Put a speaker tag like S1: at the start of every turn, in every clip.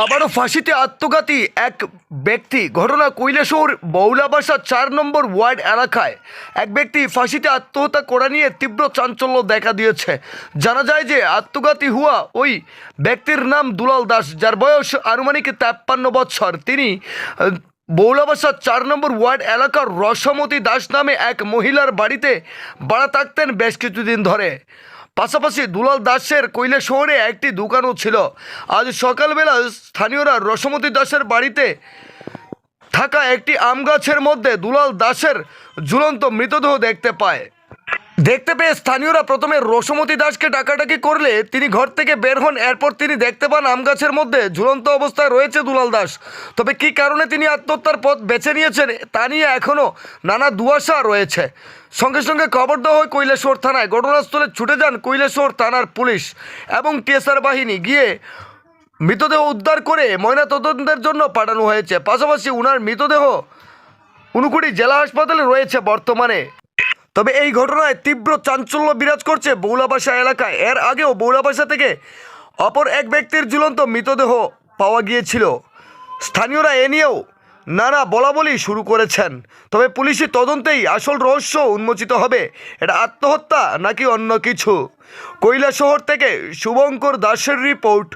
S1: আবারও ফাঁসিতে আত্মঘাতী এক ব্যক্তি। ঘটনা কৈলাসহর বৌলাবাসা 4 নম্বর ওয়ার্ড এলাকায় এক ব্যক্তি ফাঁসিতে আত্মহত্যা করা নিয়ে তীব্র চাঞ্চল্য দেখা দিয়েছে। জানা যায় যে আত্মঘাতী হওয়া ওই ব্যক্তির নাম দুলাল দাস, যার বয়স আনুমানিক 53 বছর। তিনি বৌলাবাসা 4 নম্বর ওয়ার্ড এলাকার রসমতী দাস নামে এক মহিলার বাড়িতে ভাড়া থাকতেন বেশ কিছুদিন ধরে। পাশাপাশি দুলাল দাসের কৈলাসহরে একটি দোকানও ছিল। আজ সকালবেলা স্থানীয়রা রসমতী দাসের বাড়িতে থাকা একটি আম গাছের মধ্যে দুলাল দাসের ঝুলন্ত মৃতদেহ দেখতে পেয়ে স্থানীয়রা প্রথমে রসমতী দাসকে ডাকাডাকি করলে তিনি ঘর থেকে বের হন। এরপর তিনি দেখতে পান আম গাছের মধ্যে ঝুলন্ত অবস্থায় রয়েছে দুলাল দাস। তবে কী কারণে তিনি আত্মহত্যার পথ বেছে নিয়েছেন তা নিয়ে এখনও নানা দুয়াশা রয়েছে। সঙ্গে সঙ্গে খবর দেওয়া হয় কৈলাসহর থানায়। ঘটনাস্থলে ছুটে যান কৈলাসহর থানার পুলিশ এবং টিএসআর বাহিনী। গিয়ে মৃতদেহ উদ্ধার করে ময়নাতদন্তের জন্য পাঠানো হয়েছে। পাশাপাশি উনার মৃতদেহ ঊনকোটি জেলা হাসপাতালে রয়েছে বর্তমানে। তবে এই ঘটনায় তীব্র চাঞ্চল্য বিরাজ করছে বৌলাবাসা এলাকায়। এর আগেও বৌলাবাসা থেকে অপর এক ব্যক্তির ঝুলন্ত মৃতদেহ পাওয়া গিয়েছিল। স্থানীয়রা এ নিয়েও নানা বলাবলি শুরু করেছেন। তবে পুলিশি তদন্তেই আসল রহস্য উন্মোচিত হবে, এটা আত্মহত্যা নাকি অন্য কিছু। কৈলাসহর থেকে শুভঙ্কর দাসের রিপোর্ট,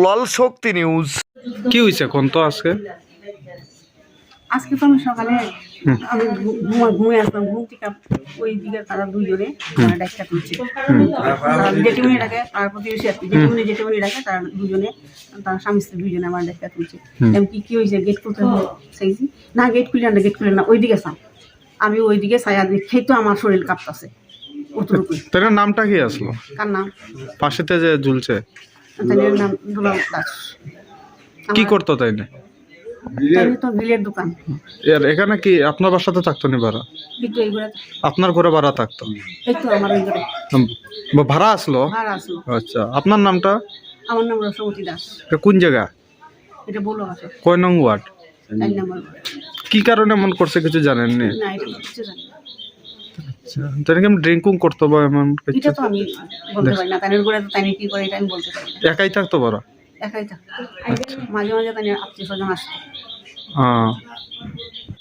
S1: লাল শক্তি নিউজ।
S2: কি হয়েছে কোন তো
S3: আজকে তো আমি সকালে আমি ঘুমিয়ে আসলাম, ঘুম থেকে ওই দিকে তারা দুইজনে ডাক্তার তুলছে, জেঠিমনি ডাকে আর প্রতিবেশী জেঠিমনি ডাকে, তারা দুজনে তার স্বামী স্ত্রী দুইজনে আমার ডাক্তার তুলছে। কি হয়েছে, গেট খুলতে চাইছি না, গেট খুলে না ওইদিকে চাই। আমি ওইদিকে ছায়া দেখেই তো আমার শরীর কাঁপতেছে।
S2: তার নামটা কি আসলো?
S3: কার নাম?
S2: পাশেতে যে ঝুলছে
S3: তাদের নাম দুলাল দাস।
S2: কি করতো তাই না?
S3: তো বিলের দোকান।
S2: এখানে কি আপনার বাসাতে থাকতো না ভাড়া? আপনার ঘরে ভাড়া থাকতো?
S3: এই তো আমার ওই ঘরে
S2: ভাড়া আসলো। আচ্ছা, আপনার নামটা?
S3: আমার নাম রসমতী দাস।
S2: কোন জায়গা?
S3: এটা বলো আছে
S2: কয় নং ওয়ার্ড?
S3: 4 নম্বর।
S2: কি কারণে এমন করছে কিছু জানেন না?
S3: না, এটা কিছু জানি না।
S2: আচ্ছা, তাহলে কি ড্রিঙ্কিং করতো বা এমন কিছু?
S3: এটা তো আমি বলতে পারি না, তাদের ঘরে তো তাই কি করে এটা আমি বলতে পারি না।
S2: একাই থাকতো ভাড়া?
S3: একাই থাকতো, মাঝে মাঝে তাই আত্মীয় স্বজন আসতো।